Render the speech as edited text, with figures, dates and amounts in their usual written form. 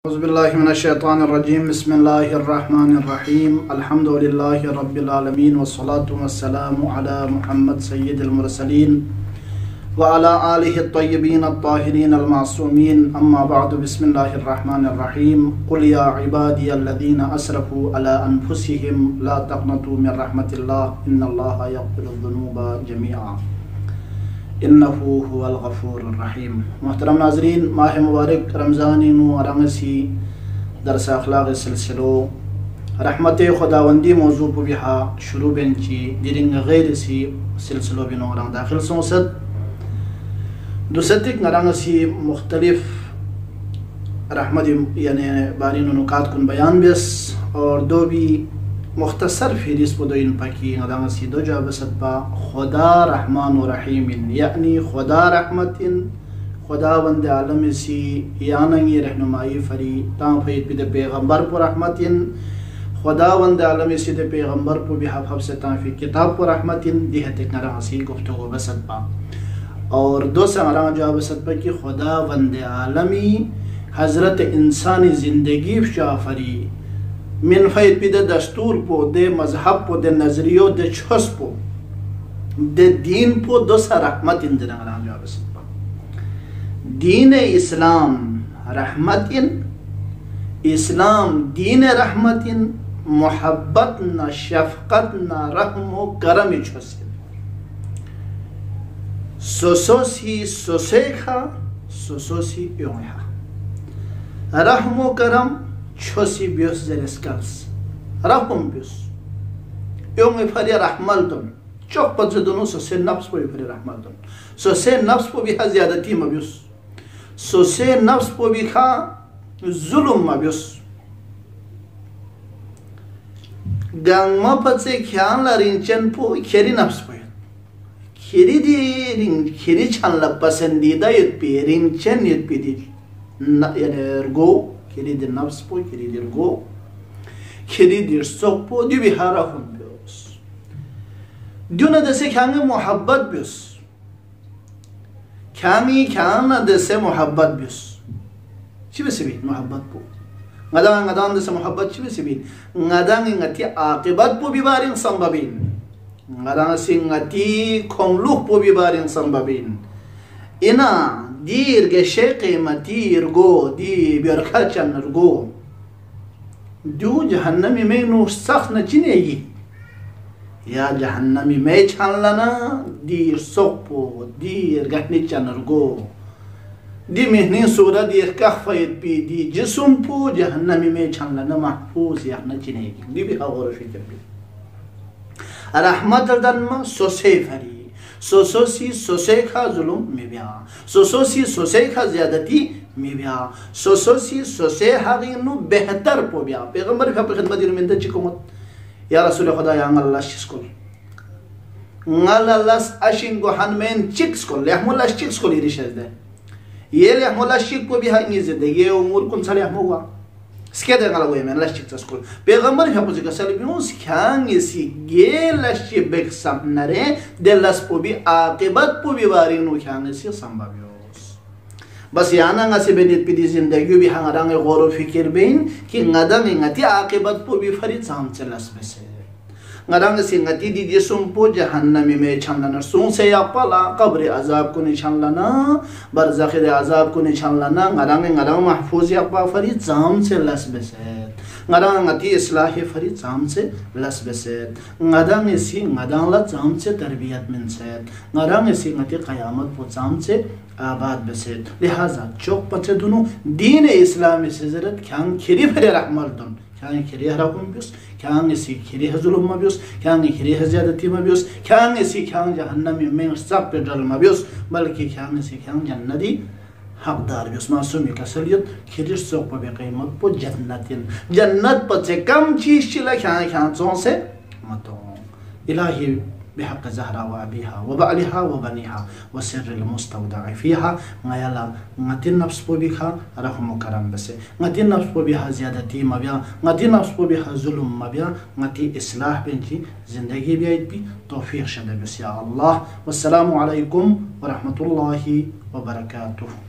औज़ुबिल्लाहिमिनश्शैतानिर्रजीम बिस्मिल्लाहिर्रहमानिर्रहीम अल्हम्दुलिल्लाहि रब्बिल आलमीन वस्सलातु वस्सलामु अला मुहम्मद सय्यिदिल मुरसलीन व अला आलिहि अत्तय्यिबीन अत्ताहिरीन अल-मासूमीन अम्मा बअदु बिस्मिल्लाहिर्रहमानिर्रहीम कुल या इबादियल्लज़ीना असरफू अला अनफुसिहिम ला तक़नतू मिन रहमतिल्लाह इन्नल्लाहा यग़फ़िरुज़्ज़ुनूबा जमीआ इन्नहु हुवल गफूरुर रहीम। मोहतरम नाज़रीन, माह मुबारक रमज़ानिनु अरंगसी दरस अखलाक सिलसिलो रहमत खुदावंदी मौजू बिहा शुरू बेंची दिरिंग गैर सी सिलसिलो बिनो रंग दाखिल सोसद दुसतिक नरंगसी मुख्तलिफ रहमत यानी बारिन नुकात कुन बयान बेस और दो भी मुख्तसर फिरिस दो इन पकी नरंगसी दो जवाब सदबा खुदा रहमान व रहीमिन यानी खुदा रहमतिन खुदावंद आलम सी यानंगी रहनुमाई फरी ताफैत बिद पैगंबर पर रहमतिन खुदावंद आलम सी दे पैगंबर पर बिहा हफ्स ताफी किताब पर रहमतिन दिहते नरंगसी गुफ्तगू बसदबा और दो समरा जवाब सदबा कि खुदावंद आलमी हजरत इंसानी जिंदगी शाफरी मिन फैद बिद दस्तूर पो दे मजहब पो दे नजरियो दे छस पो दे दीन पो दो सा रहमत इन दीन इस्लाम रहमतिन इस्लाम दीन रहमतिन मोहब्बत न शफकत न रहमो करम छसिन सोसोसी सोसेखा सोसोसी योहा रहमो करम छोसी बियोस जरेस्कल्स रहम बियोस योंगे फरी रहमलतन चौक पद दोनों सोसे नफ्स पो फरी रहमलतन सोसे नफ्स पो बिहा ज्यादती मबियोस सोसे नफ्स पो बिखा जुल्म मबियोस गांगमा पचे ख्याल रिंचन पो खेरी नफ्स पो खेरी दी रिंग खेरी छानला पसंदीदा यत पे रिंचन यत पे दी यानी रगो खेरी दे नफ्स पो खेरी दे रगो खेरी दे सोक पो दी बिहारा हुन बियोस दुना दसे ख्यांगे मोहब्बत बियोस ख्यांगी ख्यांग दसे मोहब्बत बियोस चिबे सिबी मोहब्बत पो ngadaang ngadaang desa mohabbat chibe sibin ngadang ngati aqibat po bibaring sambabin ngadang sing ngati kongluk po bibaring sambabin ina dir geshe qimati irgo di birkachan irgo du jahannami में नु सख न चिनेगी या जहन्नमी में छानलाना dir sokpo dir gahni chanargo दी मेहनी सूरत ये कफ़यत P दी जिस्म पो जहन्नमी में छानलाना महफूज या न चिनेगी दी भी और फिक्र भी रहमत दन्मा सोसे फरी सोसोसी सोसे खा जुल्म में बिया सोसोसी सोसे खा ज्यादती में बिया सोसोसी सोसे हागिनु बेहतर पो बिया पैगंबर का खिदमत में त चिकोमत या रसूल खुदा या अल्लाह शिस्कुल ngalalas ashingo hanmen chikskol yahmulas chikskol irishazde yele yahmulas chik po biha ingizde ye umur kun sali yahmuwa skede ngala go yemen las chikskol पैगंबर का पुजिका सलिबिनुस ख्यांगे सी गेला शिबेक सामनरे देलास पो भी आकिबत पो भी बारिनु ख्यांगे सी संभाव्योस बस याना ngasi benit pidi जिंदगी भी hangarang गौर फिकिर बेन कि ngadang ngati आकिबत पो भी फरी चाम चलस बसे ngadang singati di dia sumpo jahannami में छानलाना सुन से अपला कब्र अजाब को निछानलाना बरज़ख अजाब को निछानलाना ngadang महफूज अपा फरी जाम से लस बसे ngadang ngati इस्लाह फरी जाम से लस बसे ngadang इसी ngadang ला जाम से तरबियत में से ngadang इसी ngati क़यामत पो जाम से आबाद बसे लिहाजा चौक पचे दोनों दीन इस्लामी से ज़रत ख्यांग खिरी फरे रहमल दुन ख्यांग खिरी हराकुम बियोस ख्यांग इसी खिरी हज़ुलुम मबियोस ख्यांग खिरी हज़्यादती मबियोस ख्यांग इसी ख्यांग जहन्नमी में सब पे डल मबियोस बल्कि ख्यांग इसी ख्यांग जन्नती हकदार बियोस मासूमी कसलियत खिरी सोक पे क़ीमत पो जन्नतिन जन्नत पचे कम चीज़ चिला ख्यांग ख्यांग चों से मतो इलाही بحق زهرة وأبيها وبعلها وبنيها وسر المستودع فيها غيالا نتين نفس بها رحم كرم بس نتين نفس بها زيادتي ما بيا نتين نفس بها ظلم ما بيا نتي إصلاح بنتي زندگي بيت بي توفيق شد بس يا الله والسلام عليكم ورحمة الله وبركاته.